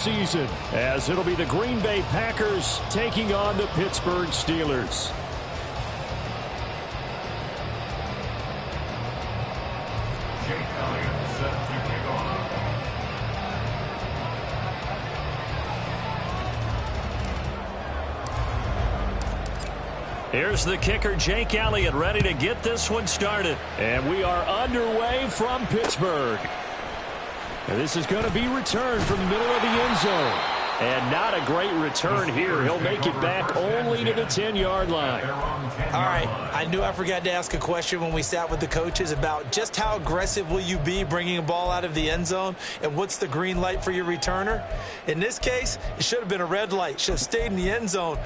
season, as it'll be the Green Bay Packers taking on the Pittsburgh Steelers. Here's the kicker, Jake Elliott, ready to get this one started. And we are underway from Pittsburgh. And this is going to be returned from the middle of the end zone. And not a great return here. He'll make it back only to the 10-yard line. All right, I knew I forgot to ask a question when we sat with the coaches about just how aggressive will you be bringing a ball out of the end zone, and what's the green light for your returner? In this case, it should have been a red light. Should have stayed in the end zone.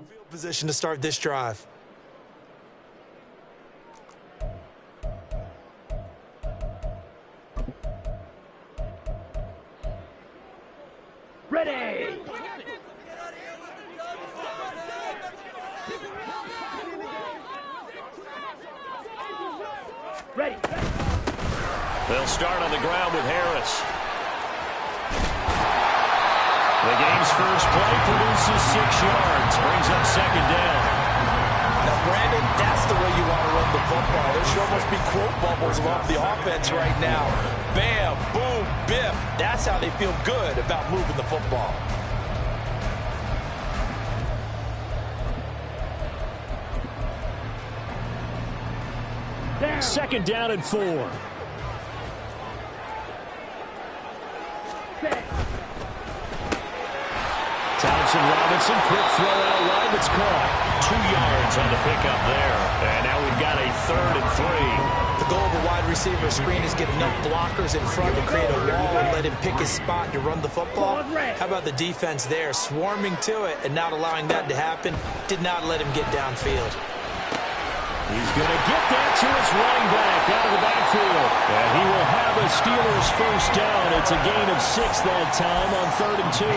Field position to start this drive. Ready. Ready. They'll start on the ground with Harris. The game's first play produces 6 yards, brings up second down. Now, Brandon, that's the way you want to run the football. There should almost be quote bubbles above the offense right now. Bam, boom, biff. That's how they feel good about moving the football. Second down and 4. Thompson Robinson, quick throw out wide, that's caught. 2 yards on the pickup there. And now we've got a 3rd and 3. The goal of a wide receiver screen is get enough blockers in front to create a wall and let him pick his spot to run the football. How about the defense there, swarming to it and not allowing that to happen? Did not let him get downfield. He's going to get that to his running back out of the backfield. And he will have a Steelers first down. It's a gain of 6 that time on 3rd and 2.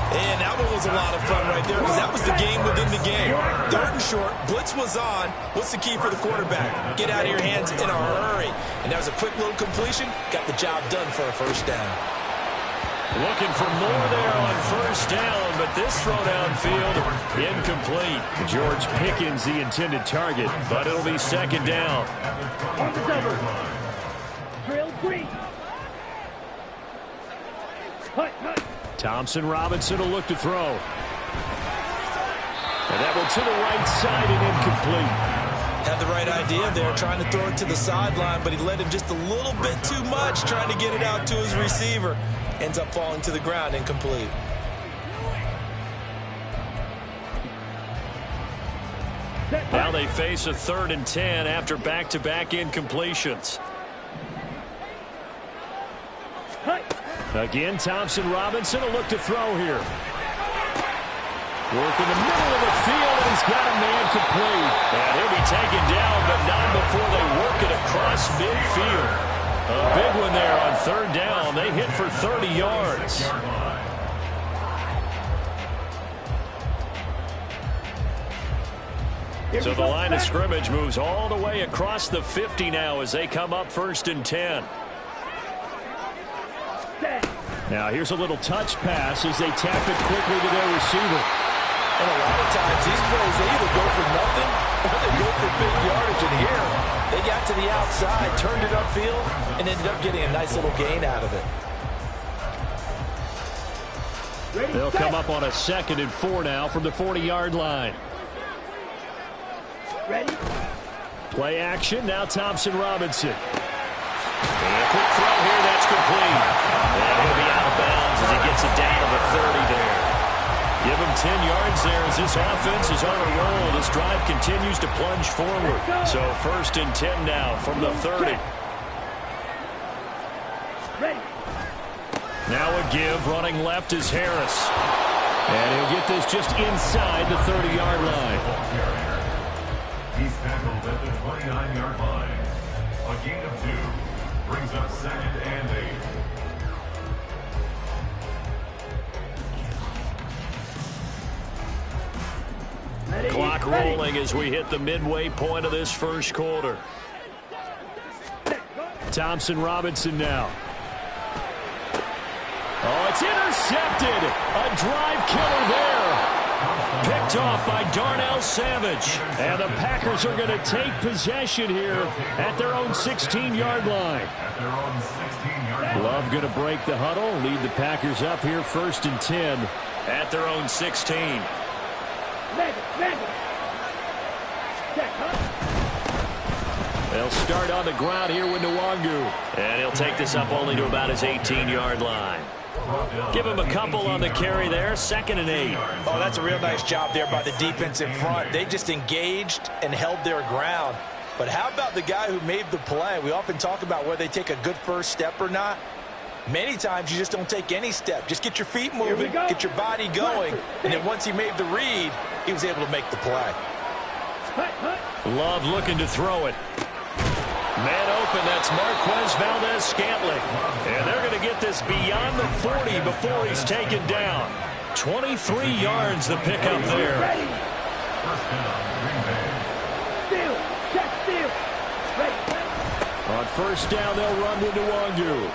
And that one was a lot of fun right there because that was the game within the game. 3rd and short, blitz was on. What's the key for the quarterback? Get out of your hands in a hurry. And that was a quick little completion. Got the job done for a first down. Looking for more there on first down, but this throw downfield incomplete. George Pickens the intended target, but it'll be second down. On the cover. Drill 3. Hut, hut. Thompson Robinson will look to throw. And that one to the right side and incomplete. Had the right idea there, trying to throw it to the sideline, but he led him just a little bit too much, trying to get it out to his receiver. Ends up falling to the ground, incomplete. Now they face a 3rd and 10 after back-to-back incompletions. Again, Thompson Robinson will look to throw here. Work in the middle of the field, and he's got a man complete. And he'll be taken down, but not before they work it across midfield. A big one there on 3rd down. They hit for 30 yards. So the line of scrimmage moves all the way across the 50 now as they come up 1st and 10. Now here's a little touch pass as they tap it quickly to their receiver. And a lot of times these plays, they either go for nothing or they go for big yardage. And here, they got to the outside, turned it upfield, and ended up getting a nice little gain out of it. They'll come up on a 2nd and 4 now from the 40-yard line. Ready? Play action, now Thompson Robinson. And a quick throw here, that's complete. And he'll be out of bounds as he gets it down to the 30 there. Give him 10 yards there as this offense is on a roll. This drive continues to plunge forward. So 1st and 10 now from the 30. Ready. Now a give. Running left is Harris. And he'll get this just inside the 30-yard line. He's tackled at the 29-yard line. A gain of 2 brings up 2nd and 8. Clock rolling as we hit the midway point of this first quarter. Thompson Robinson now. Oh, it's intercepted. A drive killer there. Picked off by Darnell Savage. And the Packers are going to take possession here at their own 16-yard line. Love going to break the huddle, lead the Packers up here 1st and 10 at their own 16. They'll start on the ground here with Nwangu. And he'll take this up only to about his 18-yard line. Give him a couple on the carry there. 2nd and 8. Oh, that's a real nice job there by the defensive front. They just engaged and held their ground. But how about the guy who made the play? We often talk about whether they take a good first step or not. Many times you just don't take any step. Just get your feet moving, get your body going, and then once he made the read, he was able to make the play. Love looking to throw it. Man open, that's Marquez Valdez-Scantling. And they're going to get this beyond the 40 before he's taken down. 23 yards the pickup there. On 1st down, they'll run with Nwangu.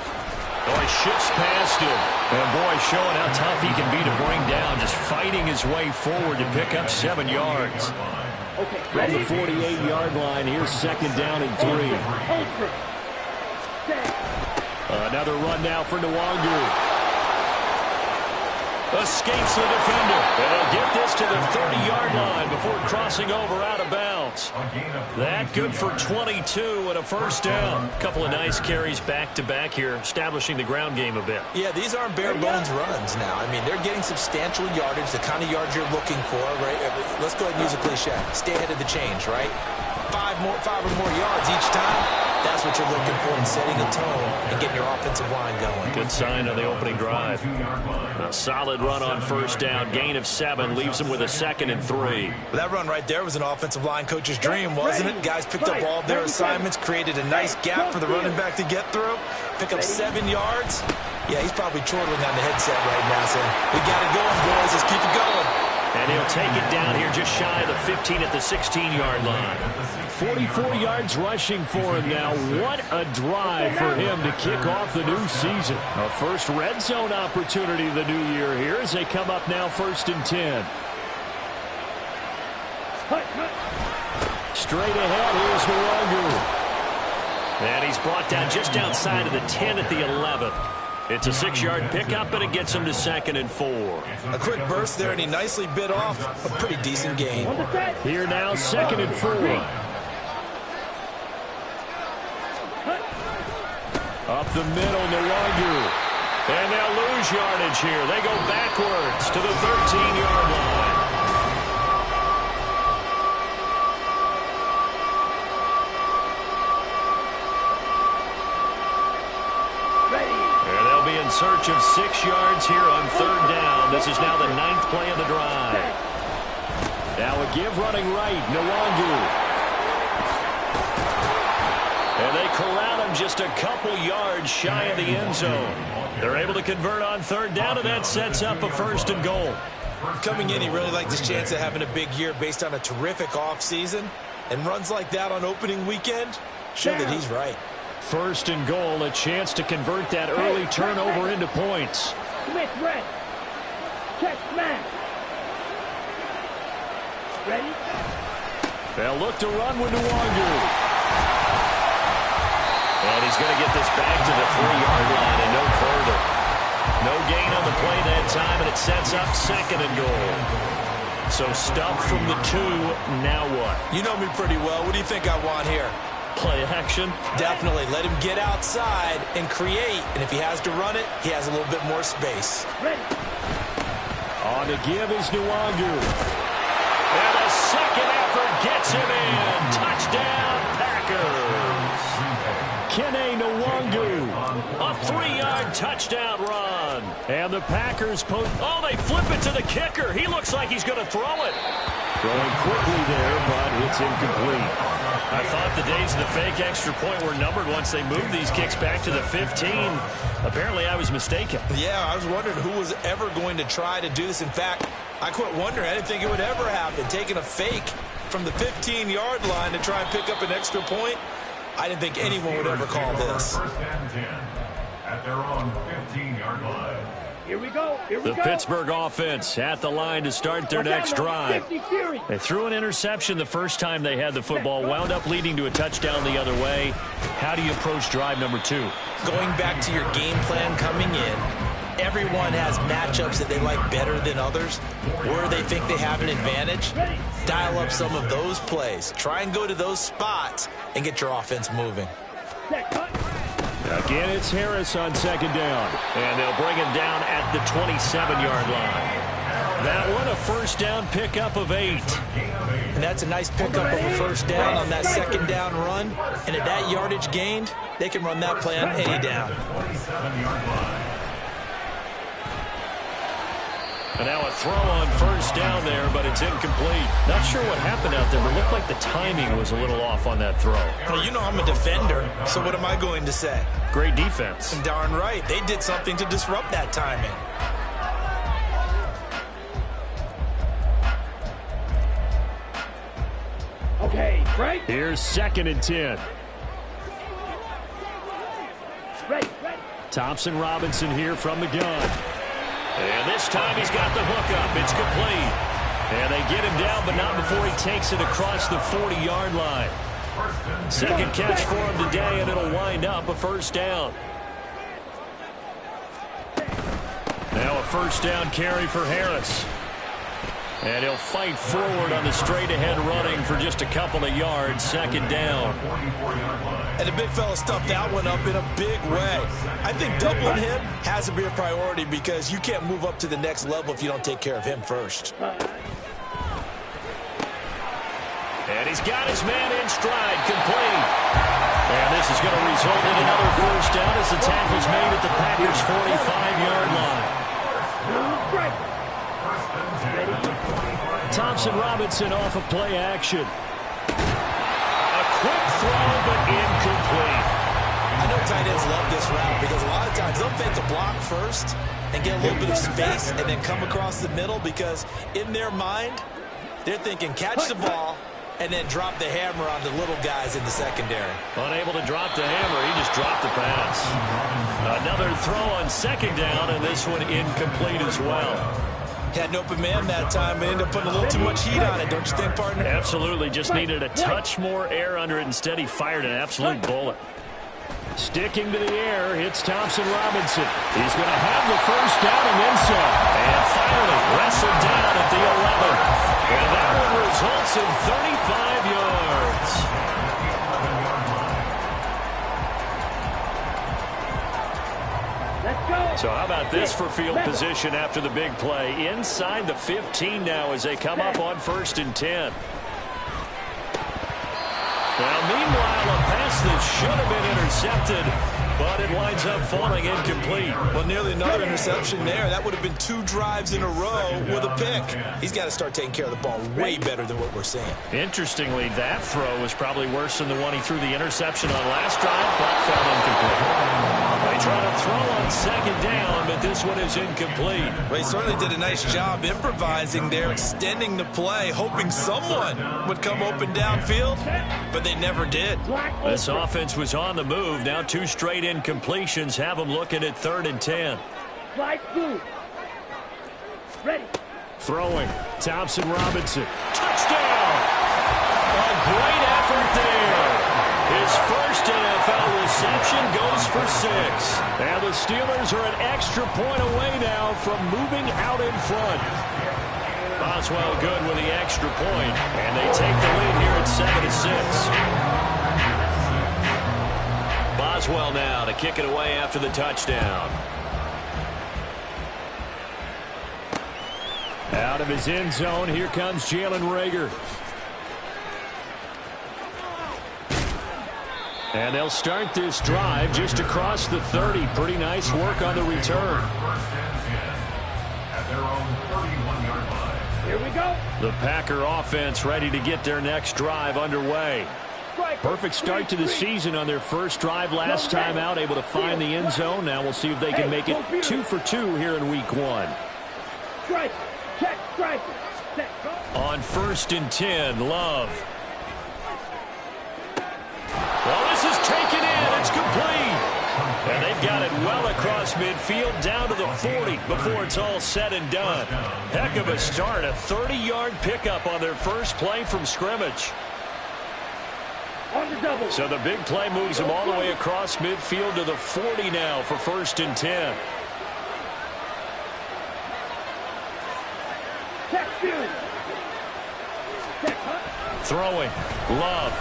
Boy, shifts past him. And boy, showing how tough he can be to bring down, just fighting his way forward to pick up 7 yards. From the 48-yard line, here's 2nd down and 3. Another run now for Nwangu. Escapes the defender. And he'll get this to the 30-yard line before crossing over out of bounds. That good for 22 and a 1st down. A couple of nice carries back-to-back here, establishing the ground game a bit. Yeah, these aren't bare-bones runs now. I mean, they're getting substantial yardage, the kind of yards you're looking for, right? Let's go ahead and use a cliche. Stay ahead of the change, right? 5 or more yards each time. That's what you're looking for in setting a tone and getting your offensive line going. Good sign on the opening drive. A solid run on 1st down. Gain of 7 leaves him with a 2nd and 3. Well, that run right there was an offensive line coach's dream, wasn't it? Guys picked up all their assignments, created a nice gap for the running back to get through, pick up 7 yards. Yeah, he's probably chortling on the headset right now saying, we got it going, boys. Let's keep it going. And he'll take it down here just shy of the 15 at the 16-yard line. 44 yards rushing for him now. What a drive for him to kick off the new season. A first red zone opportunity of the new year here as they come up now 1st and 10. Straight ahead, here's Nwangu. And he's brought down just outside of the 10 at the 11. It's a 6-yard pickup, and it gets him to 2nd and 4. A quick burst there, and he nicely bit off a pretty decent gain. Here now, 2nd and 4. Up the middle, Nwangu. And they'll lose yardage here. They go backwards to the 13-yard line. And they'll be in search of 6 yards here on 3rd down. This is now the 9th play of the drive. Now a give running right, Nwangu. And they corral him just a couple yards shy of the end zone. They're able to convert on 3rd down, and that sets up a 1st and goal. Coming in, he really liked his chance of having a big year based on a terrific offseason. And runs like that on opening weekend show that he's right. 1st and goal, a chance to convert that early turnover into points. Smith, red. Check smash. Ready? They'll look to run with Nwangu. And he's going to get this back to the 3-yard line and no further. No gain on the play that time, and it sets up 2nd and goal. So stuff from the 2, now what? You know me pretty well. What do you think I want here? Play action? Definitely. Let him get outside and create. And if he has to run it, he has a little bit more space. Ready. On the give is Nwangu. And a second effort gets him in. Touchdown, Packers. Kene Nwangu, a 3-yard touchdown run. And the Packers oh, they flip it to the kicker. He looks like he's going to throw it. Throwing quickly there, but it's incomplete. I thought the days of the fake extra point were numbered once they moved these kicks back to the 15. Apparently, I was mistaken. Yeah, I was wondering who was ever going to try to do this. In fact, I quit wondering. I didn't think it would ever happen. Taking a fake from the 15-yard line to try and pick up an extra point, I didn't think anyone would ever call this. First and 10 at their own 15-yard line. Here we go. The Pittsburgh offense at the line to start their next drive. They threw an interception the first time they had the football, wound up leading to a touchdown the other way. How do you approach drive number 2? Going back to your game plan coming in, everyone has matchups that they like better than others, where they think they have an advantage. Dial up some of those plays. Try and go to those spots and get your offense moving. Again, it's Harris on second down. And they'll bring him down at the 27-yard line. That one, a first down pickup of 8. And that's a nice pickup of a first down on that second down run. And at that yardage gained, they can run that play on any down. And now a throw on first down there, but it's incomplete. Not sure what happened out there, but it looked like the timing was a little off on that throw. Well, you know I'm a defender, so what am I going to say? Great defense. And darn right, they did something to disrupt that timing. Okay, right? Here's second and 10. Ready. Thompson Robinson here from the gun. And this time he's got the hook up. It's complete. And they get him down, but not before he takes it across the 40-yard line. Second catch for him today, and it'll wind up a first down. Now a first down carry for Harris. And he'll fight forward on the straight-ahead running for just a couple of yards. Second down. And the big fella stuffed that one up in a big way. I think doubling him has to be a priority because you can't move up to the next level if you don't take care of him first. And he's got his man in stride, complete. And this is going to result in another first down as the tackle's made at the Packers' 45-yard line. Thompson Robinson off of play action. A quick throw, but incomplete. I know tight ends love this route because a lot of times they'll fake a block first and get a little bit of space and then come across the middle because in their mind, they're thinking catch the ball and then drop the hammer on the little guys in the secondary. Unable to drop the hammer, he just dropped the pass. Another throw on second down, and this one incomplete as well. Had an open man that time and ended up putting a little too much heat on it, don't you think, partner? Absolutely, just needed a touch more air under it. Instead, he fired an absolute bullet. Sticking to the air, it's Thompson Robinson. He's going to have the first down and then some. And finally wrestled down at the 11. And that one results in 35 yards. So how about this for field position after the big play? Inside the 15 now as they come up on first and 10. Now, meanwhile, a pass that should have been intercepted, but it winds up falling incomplete. Well, nearly another interception there. That would have been 2 drives in a row with a pick. He's got to start taking care of the ball way better than what we're seeing. Interestingly, that throw was probably worse than the one he threw the interception on last drive, but fell incomplete. They try to throw on second down, but this one is incomplete. Well, he certainly did a nice job improvising there, extending the play, hoping someone would come open downfield, but they never did. This offense was on the move. Now 2 straight incompletions have them looking at 3rd and 10. Slide through. Ready. Throwing. Thompson Robinson. Touchdown! A great effort there. His first NFL reception goes for 6. And the Steelers are an extra point away now from moving out in front. Boswell good with the extra point, and they take the lead here at 7-6. Boswell now to kick it away after the touchdown. Out of his end zone, here comes Jalen Reagor. And they'll start this drive just across the 30. Pretty nice work on the return. At their own 31-yard line. Here we go. The Packer offense ready to get their next drive underway. Perfect start to the season on their first drive last time out, able to find the end zone. Now we'll see if they can make it 2 for 2 here in week 1. Strike. Check. Strike. On 1st and 10, Love. Well, this is taken in. It's complete. And they've got it well across midfield, down to the 40 before it's all said and done. Heck of a start, a 30-yard pickup on their first play from scrimmage. On the double. So the big play moves them all the way across midfield to the 40 now for 1st and 10. Check 2. Check. Throwing. Love.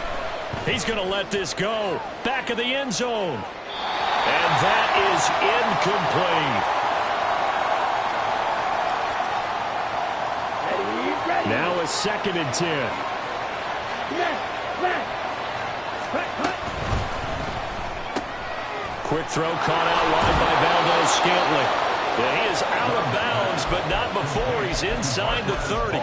He's going to let this go. Back of the end zone. And that is incomplete. Ready. Now a 2nd and 10. Left. Cut. Quick throw caught out wide by Valdez-Scantling. Yeah, he is out of bounds, but not before he's inside the 30.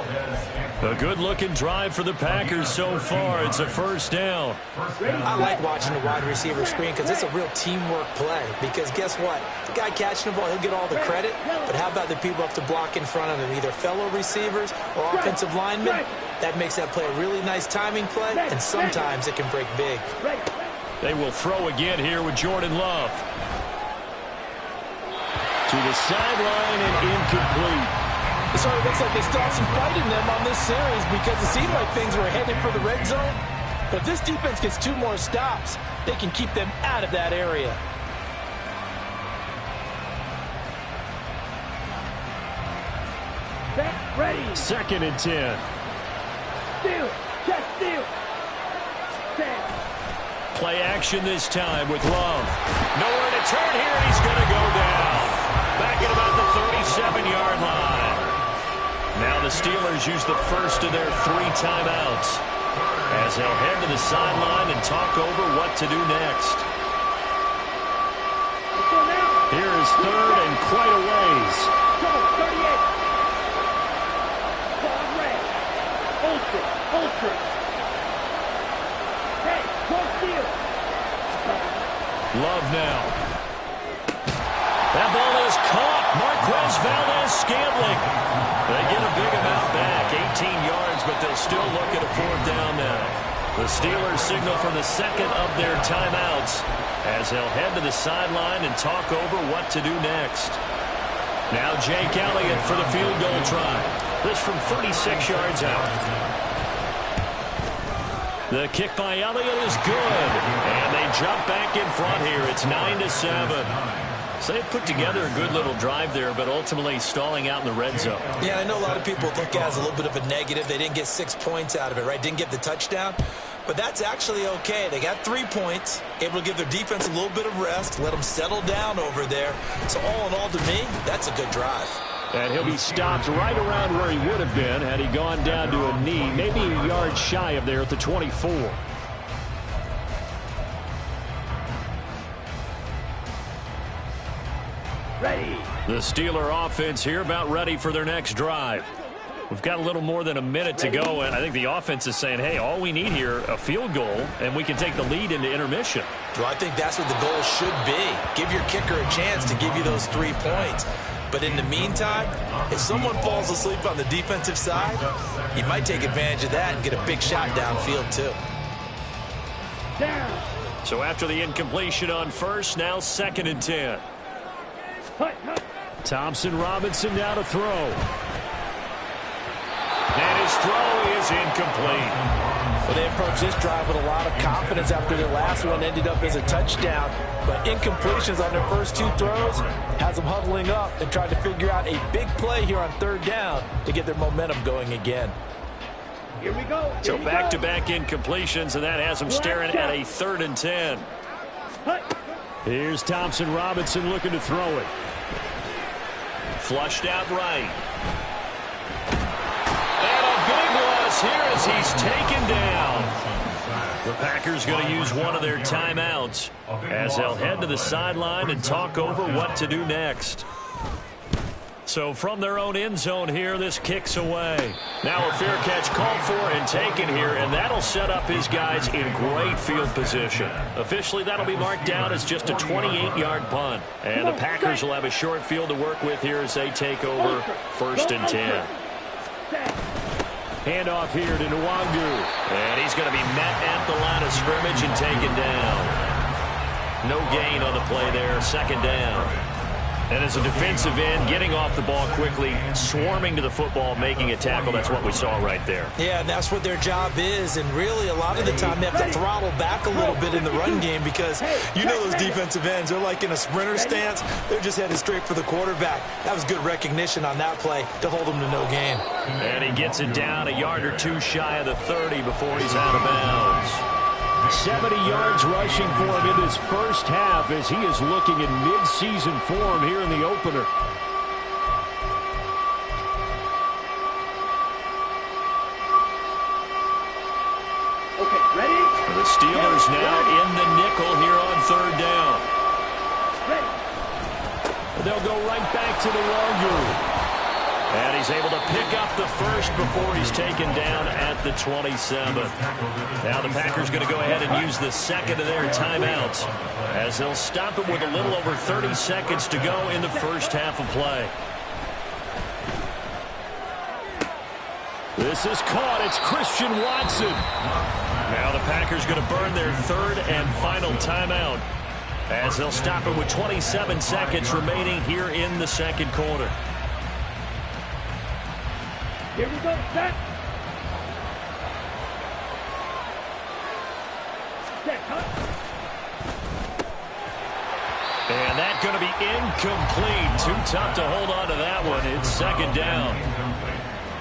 A good-looking drive for the Packers so far. It's a 1st down. I like watching the wide receiver screen because it's a real teamwork play. Because guess what? The guy catching the ball, he'll get all the credit. But how about the people up to block in front of him, either fellow receivers or offensive linemen? That makes that play a really nice timing play, and sometimes it can break big. They will throw again here with Jordan Love. To the sideline and incomplete. It sort of looks like they still have some fight in them on this series because it seemed like things were headed for the red zone. But if this defense gets 2 more stops, they can keep them out of that area. Back. Ready. 2nd and 10. Steal. Check. Steal. Set. Play action this time with Love. Nowhere to turn here, and he's going to go down. Back at about the 37-yard line. Now the Steelers use the first of their 3 timeouts as they'll head to the sideline and talk over what to do next. Here is 3rd and quite a ways. Come on, 38. Ball red. Ultra. Hey, go steal. Love now. That ball is caught. Marquez Valdez-Scantling. They get a big amount back, 18 yards, but they'll still look at a 4th down now. The Steelers signal for the 2nd of their timeouts as they'll head to the sideline and talk over what to do next. Now Jake Elliott for the field goal try. This from 36 yards out. The kick by Elliott is good, and they jump back in front here. It's 9-7. So they put together a good little drive there, but ultimately stalling out in the red zone. Yeah, I know a lot of people look at it as a little bit of a negative. They didn't get 6 points out of it, right? Didn't get the touchdown. But that's actually okay. They got 3 points, able to give their defense a little bit of rest, let them settle down over there. So all in all, to me, that's a good drive. And he'll be stopped right around where he would have been had he gone down to a knee, maybe a yard shy of there at the 24. Ready. The Steeler offense here about ready for their next drive. We've got a little more than a minute to go, and I think the offense is saying, hey, all we need here, a field goal, and we can take the lead into intermission. Well, I think that's what the goal should be. Give your kicker a chance to give you those 3 points. But in the meantime, if someone falls asleep on the defensive side, you might take advantage of that and get a big shot downfield too. Down. So after the incompletion on 1st, now 2nd and 10. Thompson Robinson now to throw. And his throw is incomplete. Well, they approached this drive with a lot of confidence after their last one ended up as a touchdown. But incompletions on their first 2 throws has them huddling up and trying to figure out a big play here on 3rd down to get their momentum going again. Here we go. So back-to-back incompletions, and that has them staring at a 3rd and 10. Here's Thompson Robinson looking to throw it. Flushed out right. he's taken down. The Packers going to use one of their timeouts as they'll head to the sideline and talk over what to do next. So from their own end zone here, this kicks away. Now a fair catch called for and taken here, and that'll set up his guys in great field position. Officially, that'll be marked down as just a 28-yard punt. And the Packers will have a short field to work with here as they take over 1st and 10. Handoff here to Nwangu. And he's going to be met at the line of scrimmage and taken down. No gain on the play there, 2nd down. And as a defensive end, getting off the ball quickly, swarming to the football, making a tackle, that's what we saw right there. Yeah, and that's what their job is. And really, a lot of the time, they have to throttle back a little bit in the run game because you know those defensive ends, they're like in a sprinter stance. They're just headed straight for the quarterback. That was good recognition on that play to hold them to no gain. And he gets it down a yard or two shy of the 30 before he's out of bounds. 70 yards rushing for him in his first half as he is looking in mid-season form here in the opener. Okay, ready? The Steelers now in the nickel here on 3rd down. Ready. They'll go right back to the Nwangu. And he's able to pick up the first before he's taken down at the 27. Now the Packers going to go ahead and use the second of their timeouts as they'll stop it with a little over 30 seconds to go in the first half of play. This is caught. It's Christian Watson. Now the Packers going to burn their 3rd and final timeout as they'll stop it with 27 seconds remaining here in the 2nd quarter. Here we go, set. Set, cut. And that's going to be incomplete. Too tough to hold on to that one. It's 2nd down.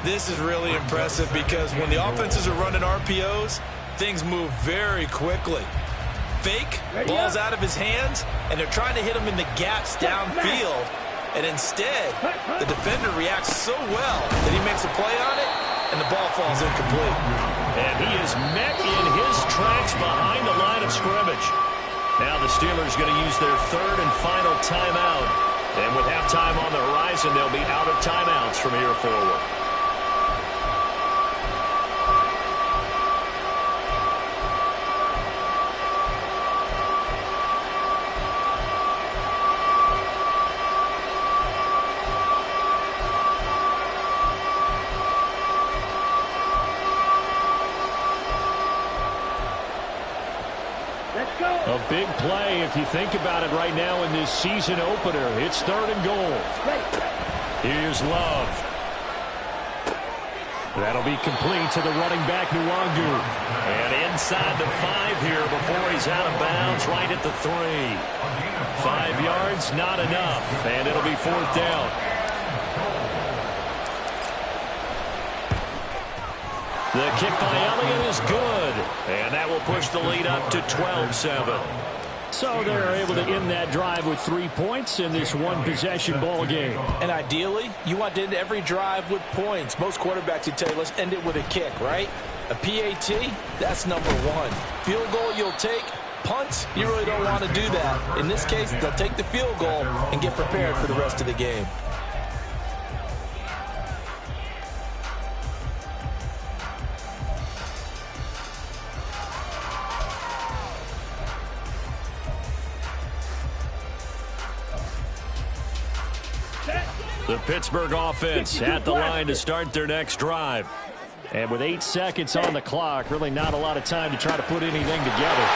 This is really impressive because when the offenses are running RPOs, things move very quickly. Fake, ball's out of his hands, and they're trying to hit him in the gaps downfield. And instead, the defender reacts so well that he makes a play on it, and the ball falls incomplete. And he is met in his tracks behind the line of scrimmage. Now the Steelers going to use their 3rd and final timeout. And with halftime on the horizon, they'll be out of timeouts from here forward. A big play if you think about it right now in this season opener. It's 3rd and goal. Here's Love. That'll be complete to the running back, Nwangu. And inside the 5 here before he's out of bounds, right at the 3. 5 yards, not enough. And it'll be 4th down. The kick by Elliott is good. And that will push the lead up to 12-7. So they're able to end that drive with 3 points in this one-possession ball game. And ideally, you want to end every drive with points. Most quarterbacks would tell you, let's end it with a kick, right? A PAT, that's number 1. Field goal you'll take. Punts, you really don't want to do that. In this case, they'll take the field goal and get prepared for the rest of the game. The Pittsburgh offense at the line to start their next drive. And with 8 seconds on the clock, really not a lot of time to try to put anything together.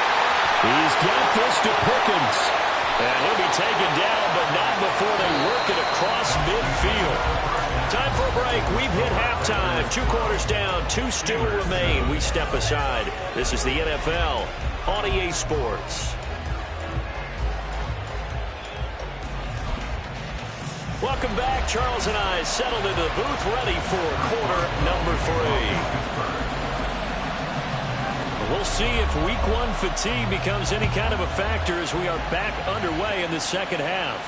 He's got this to Pickens. And he'll be taken down, but not before they work it across midfield. Time for a break. We've hit halftime. 2 quarters down, 2 still remain. We step aside. This is the NFL on EA Sports. Welcome back. Charles and I settled into the booth ready for quarter number 3. We'll see if week 1 fatigue becomes any kind of a factor as we are back underway in the second half.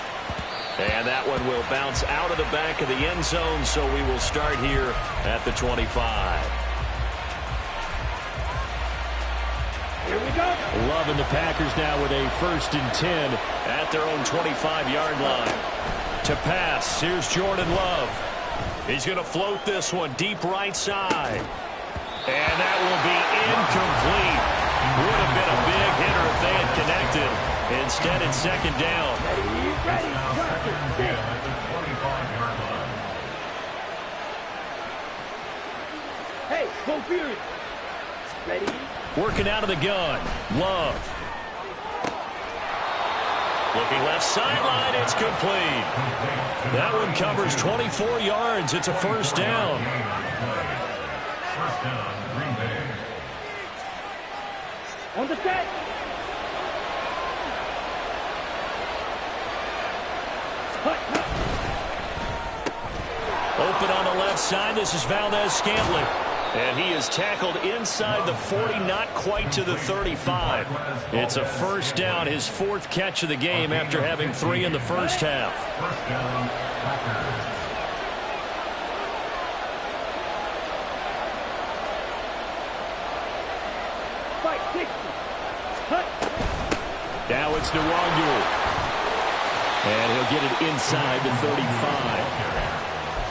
And that one will bounce out of the back of the end zone, so we will start here at the 25. Here we go. Loving the Packers now with a 1st and 10 at their own 25-yard line. To pass, here's Jordan Love. He's going to float this one deep right side. And that will be incomplete. Would have been a big hitter if they had connected. Instead, it's 2nd down. Ready. At the 25-yard line. Hey, go Fury. Ready. Working out of the gun. Love. Looking left sideline. It's complete. That one covers 24 yards. It's a 1st down. 1st down, Green Bay. On the set. Open on the left side. This is Valdez-Scantling. And he is tackled inside the 40, not quite to the 35. It's a 1st down, his 4th catch of the game after having 3 in the first half. 1st down, Packers. Fight 60. Cut. Now it's Nwangu. And he'll get it inside the 35.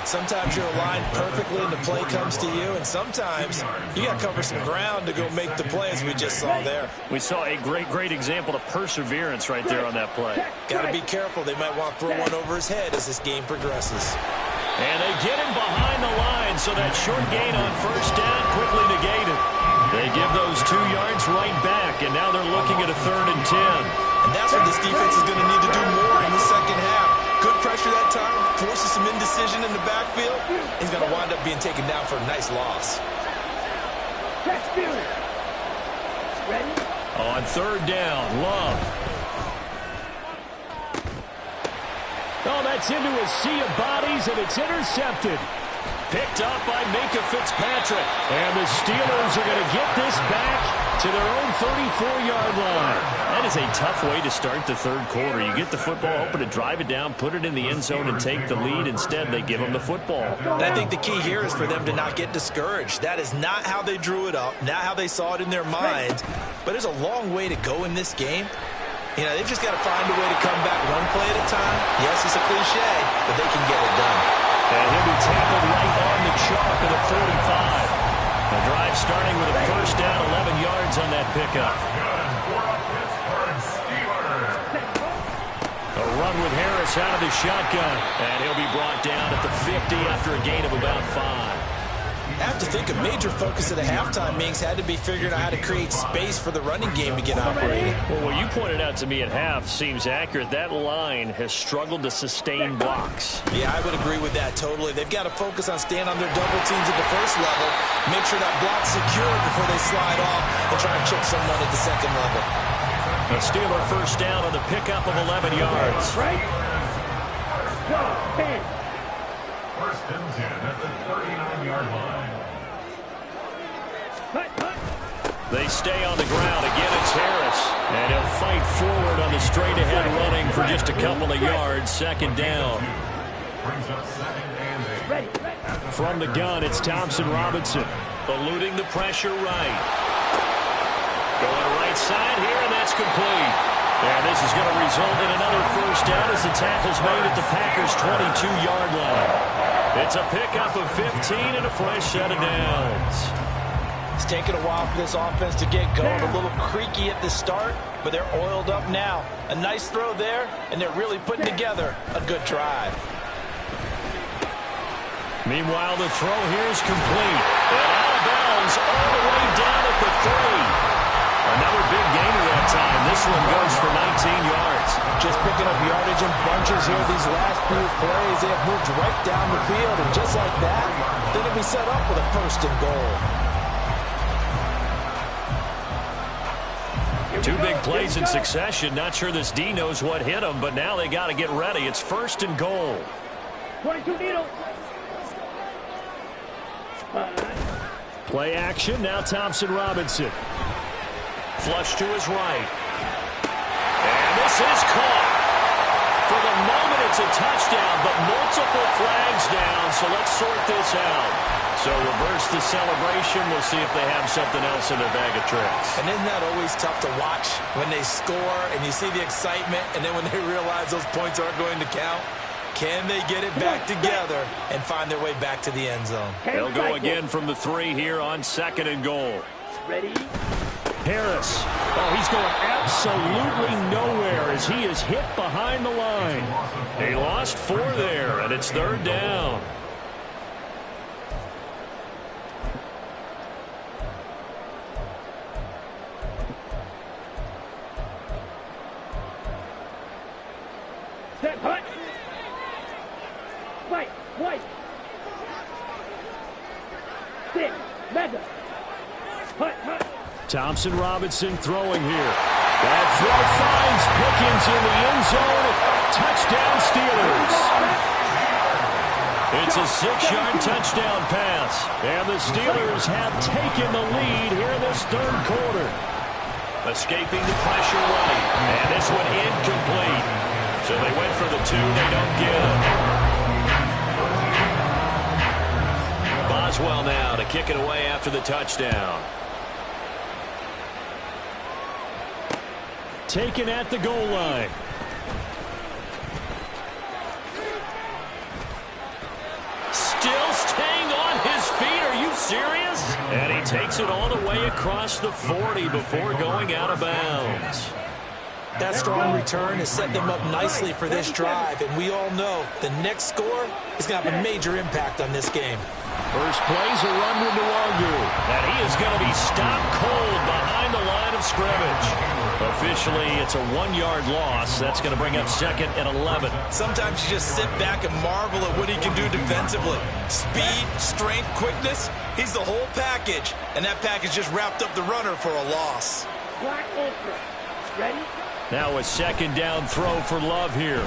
Sometimes you're aligned perfectly and the play comes to you, and sometimes you got to cover some ground to go make the play, as we just saw there. We saw a great example of perseverance right there on that play. Got to be careful. They might want to throw one over his head as this game progresses. And they get him behind the line, so that short gain on 1st down quickly negated. They give those 2 yards right back, and now they're looking at a 3rd and 10. And that's what this defense is going to need to do more in the 2nd half. Good pressure that time, forces some indecision in the backfield. He's going to wind up being taken down for a nice loss. Catch Fury. Ready. On 3rd down, Love. Oh, that's into a sea of bodies, and it's intercepted. Picked up by Minka Fitzpatrick. And the Steelers are going to get this back to their own 34-yard line. That is a tough way to start the 3rd quarter. You get the football, hoping to drive it down, put it in the end zone, and take the lead. Instead, they give them the football. And I think the key here is for them to not get discouraged. That is not how they drew it up, not how they saw it in their minds. But there's a long way to go in this game. You know, they've just got to find a way to come back one play at a time. Yes, it's a cliche, but they can get it done. And he'll be tackled right on the chalk at the 45. The drive starting with a 1st down, 11 yards on that pickup. A run with Harris out of the shotgun. And he'll be brought down at the 50 after a gain of about 5. I have to think a major focus at a halftime means had to be figuring out how to create space for the running game to get operating. Well, what you pointed out to me at half seems accurate. That line has struggled to sustain blocks. Yeah, I would agree with that totally. They've got to focus on staying on their double teams at the 1st level, make sure that block's secure before they slide off and try and chip someone at the 2nd level. A Steeler 1st down on the pickup of 11 yards. Right. 10. 1st and 10 at the 39-yard line. They stay on the ground. Again, it's Harris. And he'll fight forward on the straight-ahead running for just a couple of yards. 2nd down. Brings up 2nd and 8. From the gun, it's Thompson Robinson. Eluding the pressure right. Going right side here, and that's complete. And this is going to result in another 1st down as the tackle's made at the Packers' 22-yard line. It's a pickup of 15 and a fresh set of downs. It's taken a while for this offense to get going. A little creaky at the start, but they're oiled up now. A nice throw there, and they're really putting together a good drive. Meanwhile, the throw here is complete. And out of bounds all the way down at the 3. Another big gain at that time. This one goes for 19 yards. Just picking up yardage in bunches here these last few plays. They have moved right down the field, and just like that, then it'll be set up with a 1st and goal. 2 big plays in succession. Not sure this D knows what hit him, but now they got to get ready. It's 1st and goal. 22 needles. Play action. Now Thompson Robinson. Flush to his right. And this is caught for the the moment it's a touchdown, but multiple flags down, so let's sort this out. So reverse the celebration. We'll see if they have something else in their bag of tricks. And isn't that always tough to watch when they score and you see the excitement, and then when they realize those points aren't going to count? Can they get it back together and find their way back to the end zone? They'll go again from the 3 here on 2nd and goal. Ready? Harris. Oh, he's going absolutely nowhere as he is hit behind the line. He lost 4 there, and it's 3rd down. Set, hut. Fight, white. Sit, mega. Hut, hut. Thompson Robinson throwing here. That throw finds Pickens in the end zone. Touchdown Steelers. It's a 6-yard touchdown pass. And the Steelers have taken the lead here in this 3rd quarter. Escaping the pressure right. And this one incomplete. So they went for the 2. They don't get it. Boswell now to kick it away after the touchdown. Taken at the goal line. Still staying on his feet. Are you serious? And he takes it all the way across the 40 before going out of bounds. That strong return has set them up nicely for this drive, and we all know the next score is going to have a major impact on this game. First play's a run with Nwangu. And he is going to be stopped cold behind the line of scrimmage. Officially, it's a 1-yard loss. That's going to bring up 2nd and 11. Sometimes you just sit back and marvel at what he can do defensively. Speed, strength, quickness, he's the whole package. And that package just wrapped up the runner for a loss. Black ultra. Ready? Now a 2nd down throw for Love here.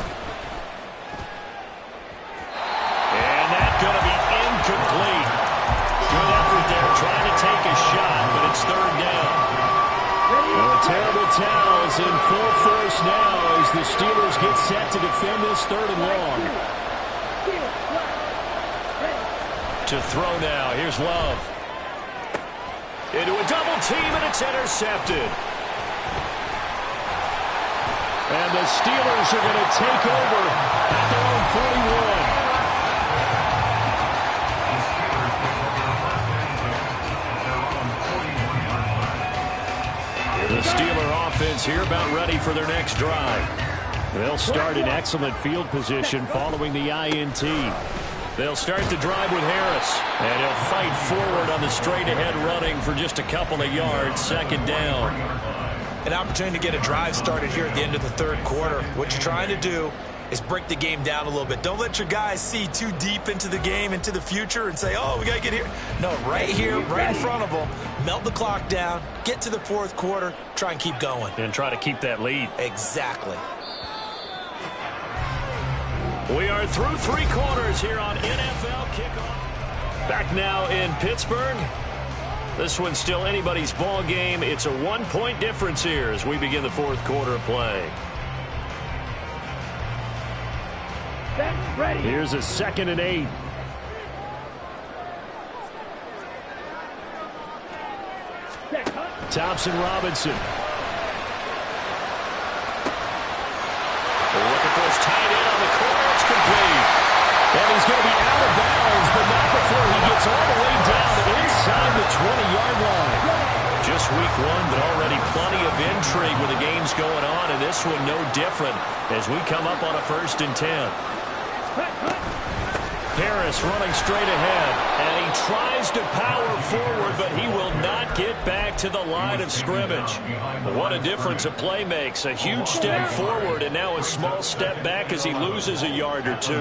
And that's going to be incomplete. Good effort there trying to take a shot, but it's 3rd down. Well, a terrible towel is in full force now as the Steelers get set to defend this 3rd and long. To throw now. Here's Love. Into a double team, and it's intercepted. And the Steelers are going to take over at their own 41. The Steeler offense here about ready for their next drive. They'll start in excellent field position following the INT. They'll start the drive with Harris. And he'll fight forward on the straight-ahead running for just a couple of yards. 2nd down. An opportunity to get a drive started here at the end of the 3rd quarter. What you're trying to do is break the game down a little bit. Don't let your guys see too deep into the game, into the future, and say, oh, we got to get here. No, right here, right in front of them. Melt the clock down, get to the 4th quarter, try and keep going. And try to keep that lead. Exactly. We are through 3 quarters here on NFL Kickoff. Back now in Pittsburgh. This one's still anybody's ball game. It's a 1-point difference here as we begin the 4th quarter of play. Ready. Here's a 2nd and 8. Thompson Robinson. Look at this tight end on the corner. It's complete. And he's going to be out of bounds, but not before he gets all the way down inside the 20-yard line. Just week 1, but already plenty of intrigue with the games going on, and this one no different as we come up on a 1st and 10. Harris running straight ahead, and he tries to power forward, but he will not get back to the line of scrimmage. What a difference a play makes. A huge step forward, and now a small step back as he loses a yard or 2.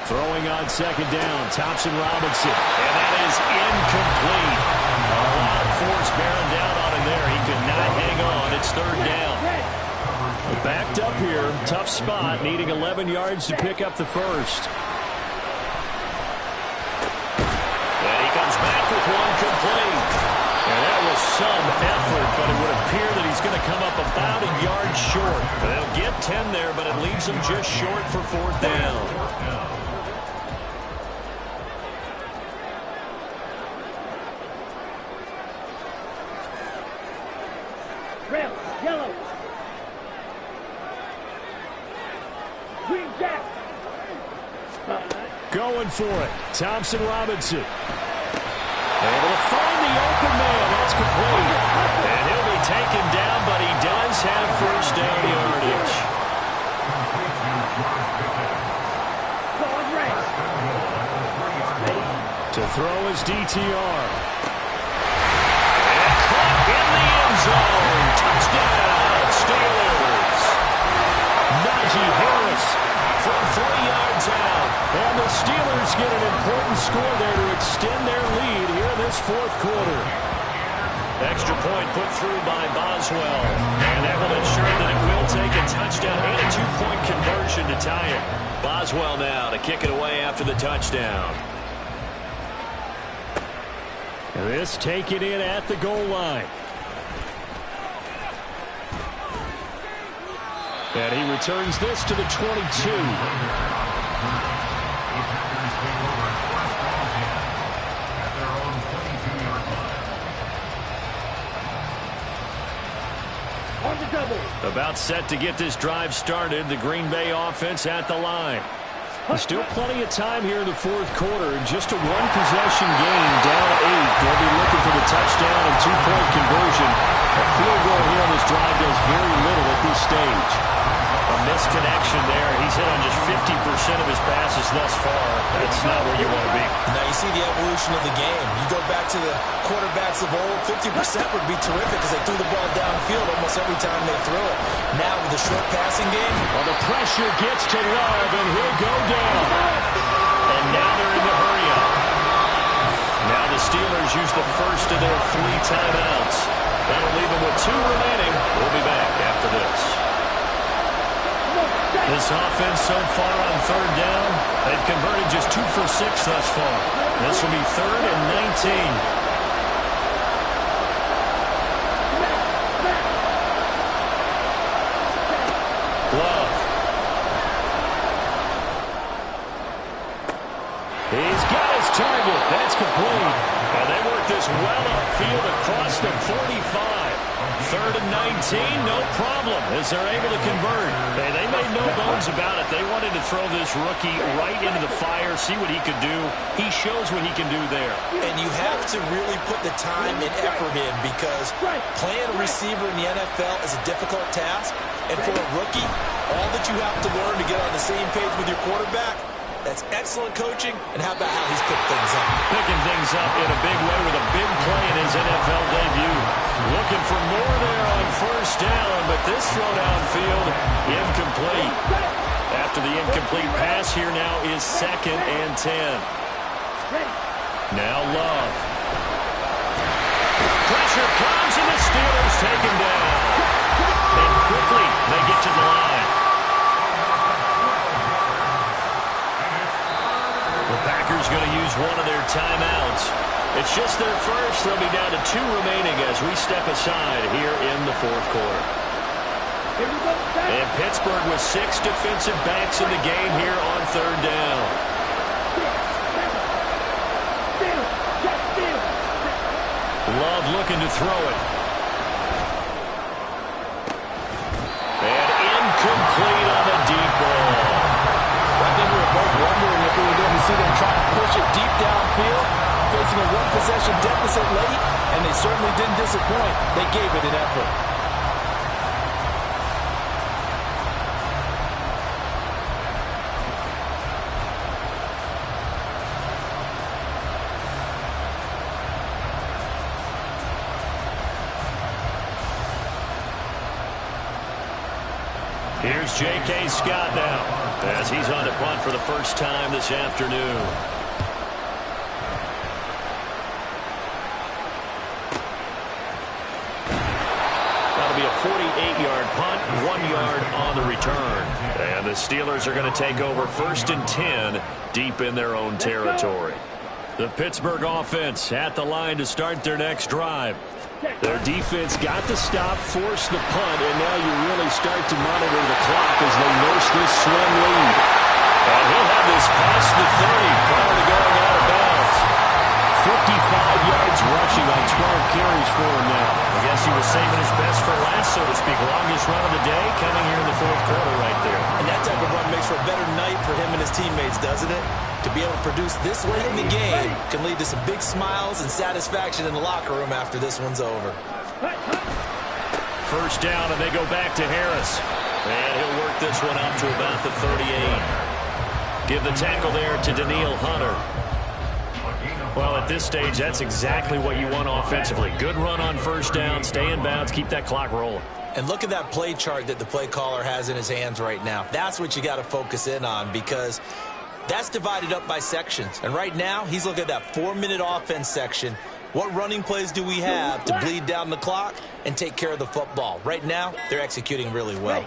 Throwing on 2nd down, Thompson Robinson. And that is incomplete. A lot of force bearing down on him there. He could not hang on. It's 3rd down. Backed up here, tough spot, needing 11 yards to pick up the 1st. And he comes back with one complete. And that was some effort, but it would appear that he's going to come up about a yard short. They'll get 10 there, but it leaves them just short for 4th down. Red, yellow. Green jack. Going for it. Thompson Robinson. Able to find the open man. That's complete. And he'll be taken down, but he does have 1st down yardage. To throw his DTR. And caught in the end zone. Touchdown, Steelers. Najee Harris From 3 yards out. And the Steelers get an important score there to extend their lead here in this 4th quarter. Extra point put through by Boswell. And that will ensure that it will take a touchdown and a 2-point conversion to tie it. Boswell now to kick it away after the touchdown. This taken in at the goal line. And he returns this to the 22. On the double. About set to get this drive started. The Green Bay offense at the line. Still plenty of time here in the 4th quarter. Just a 1-possession game, down 8. They'll be looking for the touchdown and 2-point conversion. A field goal here on this drive does very little at this stage. A misconnection there. He's hit on just 50% of his passes thus far. That's not where you want to be. Now you see the evolution of the game. You go back to the quarterbacks of old, 50% would be terrific because they threw the ball downfield almost every time they threw it. Now with the short passing game, well, the pressure gets to Love, and he'll go down. And now they're in the hurry-up. Now the Steelers use the first of their 3 timeouts. That'll leave them with 2 remaining. We'll be back after this. This offense so far on 3rd down, they've converted just 2 for 6 thus far. This will be 3rd and 19. Love. He's got his target. That's complete. And they work this well upfield across the 45. 3rd and 19, no problem, as they're able to convert. Hey, they made no bones about it. They wanted to throw this rookie right into the fire, see what he could do. He shows what he can do there. and you have to really put the time and effort in because playing a receiver in the NFL is a difficult task. And for a rookie, all that you have to learn to get on the same page with your quarterback, that's excellent coaching, and how about how he's picked things up? Picking things up in a big way with a big play in his NFL debut. Looking for more there on 1st down, but this throw downfield, incomplete. After the incomplete pass, here now is 2nd and 10. Now Love. Pressure comes, and the Steelers take him down. And quickly, they get to the line. The Packers going to use one of their timeouts. It's just their first. They'll be down to 2 remaining as we step aside here in the 4th quarter. And Pittsburgh with 6 defensive backs in the game here on 3rd down. Love looking to throw it. And incomplete on the deep ball. I think we were both wondering if we were going to see them try to push it deep downfield, facing a 1-possession deficit late, and they certainly didn't disappoint. They gave it an effort. Here's J.K. Scott now as he's on to punt for the first time this afternoon. That'll be a 48-yard punt, 1 yard on the return. And the Steelers are going to take over 1st and 10 deep in their own territory. The Pittsburgh offense at the line to start their next drive. Their defense got the stop, forced the punt, and now you really start to monitor the clock as they nurse this swing lead. And he'll have this past the 30 prior to going out of bounds. 55 yards rushing on 12 carries for him now. I guess he was saving his best for last, so to speak. Longest run of the day coming here in the fourth quarter right there. And that type of run makes for a better night for him and his teammates, doesn't it? To be able to produce this late in the game can lead to some big smiles and satisfaction in the locker room after this one's over. First down, and they go back to Harris. And he'll work this one out to about the 38. Give the tackle there to Daniil Hunter. Well, at this stage, that's exactly what you want offensively. Good run on first down, stay in bounds, keep that clock rolling. And look at that play chart that the play caller has in his hands right now. That's what you got to focus in on, because that's divided up by sections. And right now, he's looking at that 4-minute offense section. What running plays do we have to bleed down the clock and take care of the football? Right now, they're executing really well.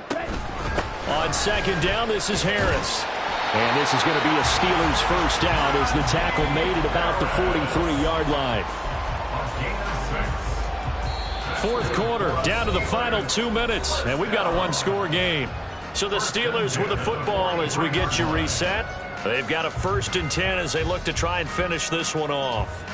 On second down, this is Harris. And this is going to be a Steelers first down as the tackle made at about the 43-yard line. Fourth quarter, down to the final 2 minutes, and we've got a one-score game. So the Steelers with the football as we get you reset. They've got a 1st and 10 as they look to try and finish this one off.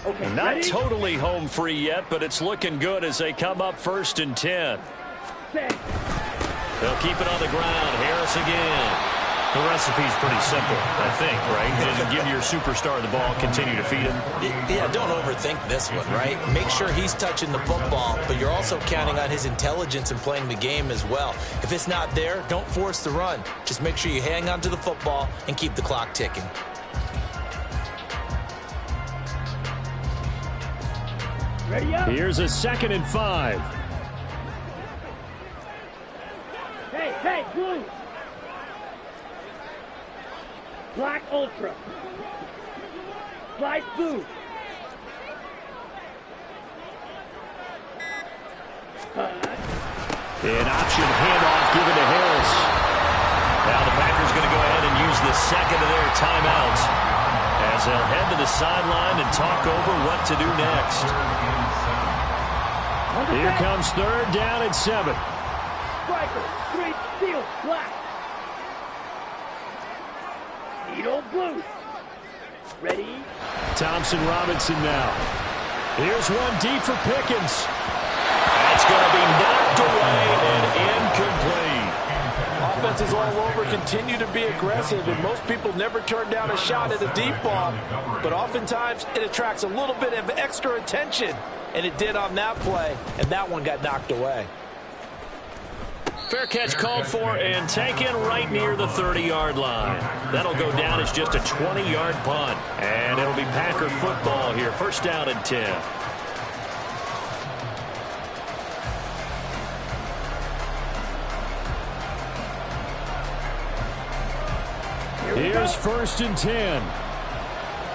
Okay, Not ready? totally home free yet, but it's looking good as they come up 1st and 10. Set. They'll keep it on the ground. Harris again. The recipe's pretty simple, I think, right? Just give your superstar the ball, continue to feed him. Yeah, don't overthink this one, right? Make sure he's touching the football, but you're also counting on his intelligence in playing the game as well. If it's not there, don't force the run. Just make sure you hang on to the football and keep the clock ticking. Ready up. Here's a 2nd and 5. Hey, blue. Black ultra. Slide blue. An option handoff given to Harris. Now the Packers going to go ahead and use the second of their timeouts as they'll head to the sideline and talk over what to do next. Here comes 3rd down and 7. Striker. Straight steel. Black. Needle blue. Ready? Thompson Robinson now. Here's one deep for Pickens. That's going to be knocked away and incomplete. Offenses all over continue to be aggressive, and most people never turn down a shot at a deep ball. But oftentimes, it attracts a little bit of extra attention, and it did on that play, and that one got knocked away. Fair catch called for and taken right near the 30-yard line. That'll go down as just a 20-yard punt. And it'll be Packer football here. 1st down and 10. Here's 1st and 10.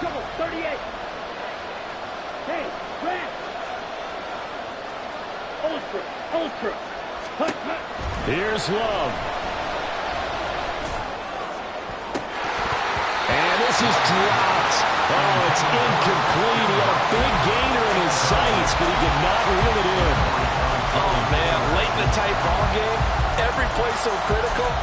Double 38. Hey, Brad. Ultra. Hut. Here's Love. And this is dropped. Oh, it's incomplete. He had a big gainer in his sights, but he did not reel it in. Oh, man, late in the tight ball game, every play so critical.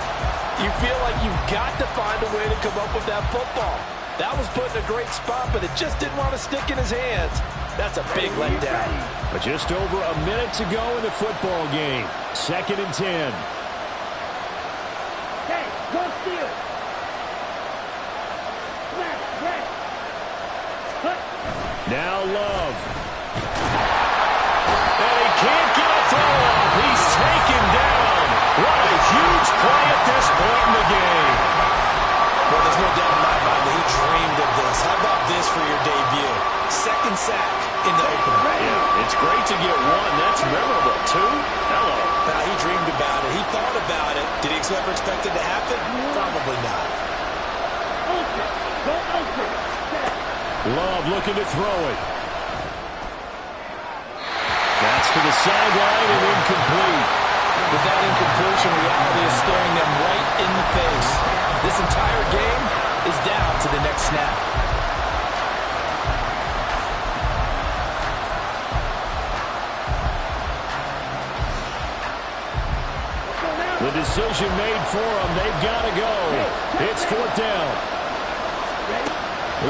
You feel like you've got to find a way to come up with that football. That was put in a great spot, but it just didn't want to stick in his hands. That's a big letdown. But just over a minute to go in the football game. 2nd and 10. Hey, go steal. Smash, red. Hut. Now Love. And he can't get a throw off. He's taken down. What a huge play at this point in the game. Well, there's no doubt in my mind that he dreamed of this. How about this for your debut? 2nd sack in the opener. Yeah, it's great to get one. That's memorable, too. Hello. Now, he dreamed about it. He thought about it. Did he ever expect it to happen? Probably not. Ultra. Go ultra. Set. Love looking to throw it. to the sideline and incomplete. With that incompletion, reality is staring them right in the face. This entire game is down to the next snap. The decision made for them. They've got to go. It's 4th down.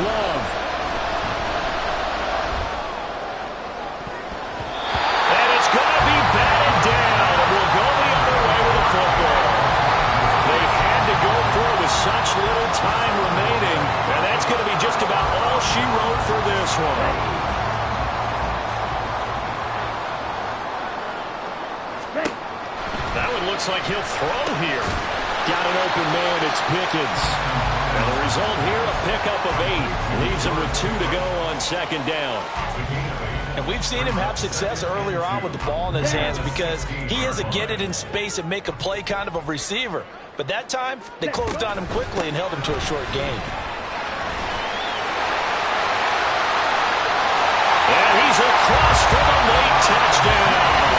Love. And it's going to be batted down. And we'll go the other way with the football. They had to go for it with such little time remaining. And that's going to be just about all she wrote for this one. Looks like he'll throw here. Got an open man. It's Pickens. And the result here, a pickup of 8. Leaves him with 2 to go on 2nd down. And we've seen him have success earlier on with the ball in his hands because he is a get it in space and make a play kind of a receiver. But that time, they closed on him quickly and held him to a short gain. And he's across for the late touchdown.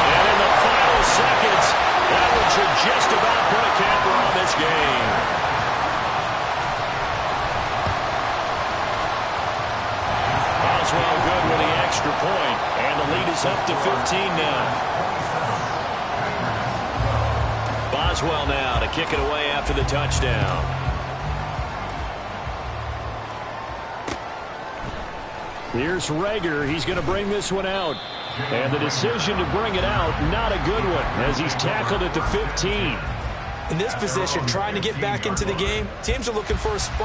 And in the final seconds, that one should just about put a capper on this game. Boswell good with the extra point, and the lead is up to 15 now. Boswell now to kick it away after the touchdown. Here's Rager. He's going to bring this one out. And the decision to bring it out, not a good one, as he's tackled at the 15. In this position, trying to get back into the game, teams are looking for a spark.